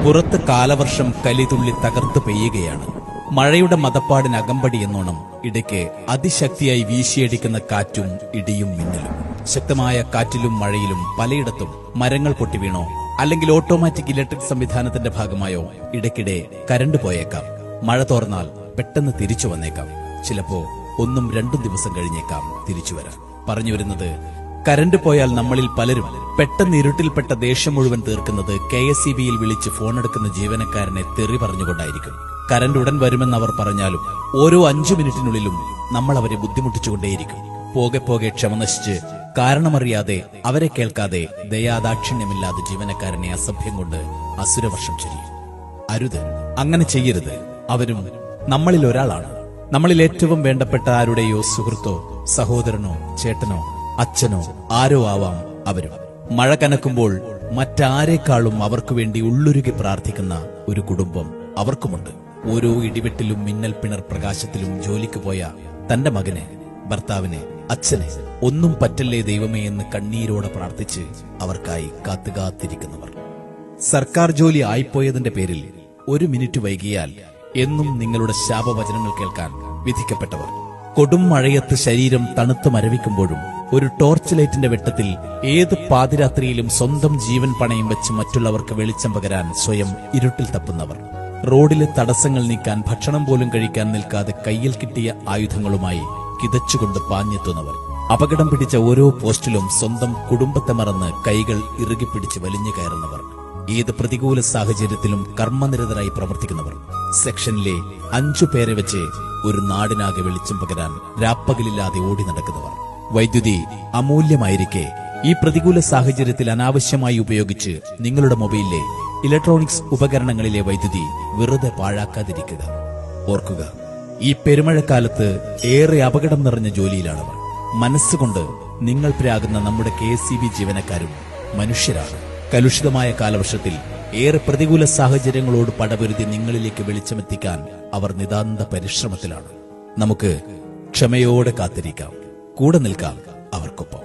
പുറത്ത് കാലവർഷം കലിതുള്ളി തകർത്ത് പെയ്യുകയാണ്. മഴയുടെ മതപ്പാടിന് അകമ്പടി എന്നോണം ഇടയ്ക്ക് അതിശക്തിയായി വീശിയടിക്കുന്ന കാറ്റും ഇടിയും മിന്നലും. ശക്തമായ കാറ്റിലും മഴയിലും പലയിടത്തും മരങ്ങൾ പൊട്ടിവീണോ അല്ലെങ്കിൽ ഓട്ടോമാറ്റിക് ഇലക്ട്രിക് സംവിധാനത്തിന്റെ ഭാഗമായോ ഇടയ്ക്കിടെ കരണ്ട് പോയേക്കാം. മഴ തോർന്നാൽ പെട്ടെന്ന് തിരിച്ചു വന്നേക്കാം. ചിലപ്പോ 1-2 ദിവസം കഴിഞ്ഞേക്കാം തിരിച്ചു വരാൻ. പറഞ്ഞു വരുന്നത്, കരണ്ട് പോയാൽ നമ്മളിൽ പലരും പെട്ടെന്ന് ഇരുട്ടിൽപ്പെട്ട ദേഷ്യം മുഴുവൻ തീർക്കുന്നത് KSEBയിൽ വിളിച്ച് ഫോണെടുക്കുന്ന ജീവനക്കാരനെ തെറി പറഞ്ഞുകൊണ്ടായിരിക്കും. കരണ്ട് ഉടൻ വരുമെന്ന് അവർ പറഞ്ഞാലും ഓരോ 5 മിനിറ്റിനുള്ളിലും നമ്മൾ അവരെ ബുദ്ധിമുട്ടിച്ചുകൊണ്ടേയിരിക്കും. പോകെ പോകെ ക്ഷമ നശിച്ച് കാരണമറിയാതെ അവരെ കേൾക്കാതെ ദയാദാക്ഷിണ്യമില്ലാതെ ജീവനക്കാരനെ അസഭ്യം കൊണ്ട് അസുരവർഷം ചൊരിയും. അരുത്, അങ്ങനെ ചെയ്യരുത്. അവരും നമ്മളിൽ ഒരാളാണ്. നമ്മളിൽ ഏറ്റവും വേണ്ടപ്പെട്ട ആരുടെയോ സുഹൃത്തോ സഹോദരനോ ചേട്ടനോ അച്ഛനോ ആരോ ആവാം അവരും. മഴ കനക്കുമ്പോൾ മറ്റാരേക്കാളും അവർക്കു വേണ്ടി ഉള്ളുരുകി പ്രാർത്ഥിക്കുന്ന ഒരു കുടുംബം അവർക്കുമുണ്ട്. ഓരോ ഇടിവെട്ടിലും മിന്നൽ പിണർ പ്രകാശത്തിലും ജോലിക്ക് പോയ തന്റെ മകന്, ഭർത്താവിന്, അച്ഛന് ഒന്നും പറ്റല്ലേ ദൈവമേ എന്ന് കണ്ണീരോടെ പ്രാർത്ഥിച്ച് അവർക്കായി കാത്തുകാത്തിരിക്കുന്നവർ. സർക്കാർ ജോലി ആയിപ്പോയതിന്റെ പേരിൽ 1 മിനിറ്റ് വൈകിയാൽ എന്നും നിങ്ങളുടെ ശാപവചനങ്ങൾ കേൾക്കാൻ വിധിക്കപ്പെട്ടവർ. കൊടും മഴയത്ത് ശരീരം തണുത്ത് മരവിക്കുമ്പോഴും ഒരു ടോർച്ച് ലൈറ്റിന്റെ വെട്ടത്തിൽ ഏത് പാതിരാത്രിയിലും സ്വന്തം ജീവൻ പണയം വെച്ച് മറ്റുള്ളവർക്ക് വെളിച്ചം പകരാൻ സ്വയം ഇരുട്ടിൽ തപ്പുന്നവർ. റോഡിലെ തടസ്സങ്ങൾ നീക്കാൻ ഭക്ഷണം പോലും കഴിക്കാൻ നിൽക്കാതെ കയ്യിൽ കിട്ടിയ ആയുധങ്ങളുമായി കിതച്ചുകൊണ്ട് പാഞ്ഞെത്തുന്നവർ. അപകടം പിടിച്ച ഓരോ പോസ്റ്റിലും സ്വന്തം കുടുംബത്തെ മറന്ന് കൈകൾ ഇറുകിപ്പിടിച്ച് വലിഞ്ഞു കയറുന്നവർ. ഏത് പ്രതികൂല സാഹചര്യത്തിലും കർമ്മനിരതരായി പ്രവർത്തിക്കുന്നവർ. സെക്ഷനിലെ 5 പേരെ വെച്ച് ഒരു നാടിനാകെ വെളിച്ചം പകരാൻ രാപ്പകലില്ലാതെ ഓടി നടക്കുന്നവർ. വൈദ്യുതി അമൂല്യമായിരിക്കെ ഈ പ്രതികൂല സാഹചര്യത്തിൽ അനാവശ്യമായി ഉപയോഗിച്ച് നിങ്ങളുടെ മൊബൈലിലെ ഇലക്ട്രോണിക്സ് ഉപകരണങ്ങളിലെ വൈദ്യുതി വെറുതെ പാഴാക്കാതിരിക്കുക. ഓർക്കുക, ഈ പെരുമഴക്കാലത്ത് ഏറെ അപകടം നിറഞ്ഞ ജോലിയിലാണവർ. മനസ്സുകൊണ്ട് നിങ്ങൾ പ്രാകുന്ന നമ്മുടെ KSEB ജീവനക്കാരും മനുഷ്യരാണ്. കലുഷിതമായ കാലവർഷത്തിൽ ഏറെ പ്രതികൂല സാഹചര്യങ്ങളോട് പടപൊരുതി നിങ്ങളിലേക്ക് വെളിച്ചമെത്തിക്കാൻ അവർ നിതാന്ത പരിശ്രമത്തിലാണ്. നമുക്ക് ക്ഷമയോടെ കാത്തിരിക്കാം, കൂടെ നിൽക്കാം അവർക്കൊപ്പം.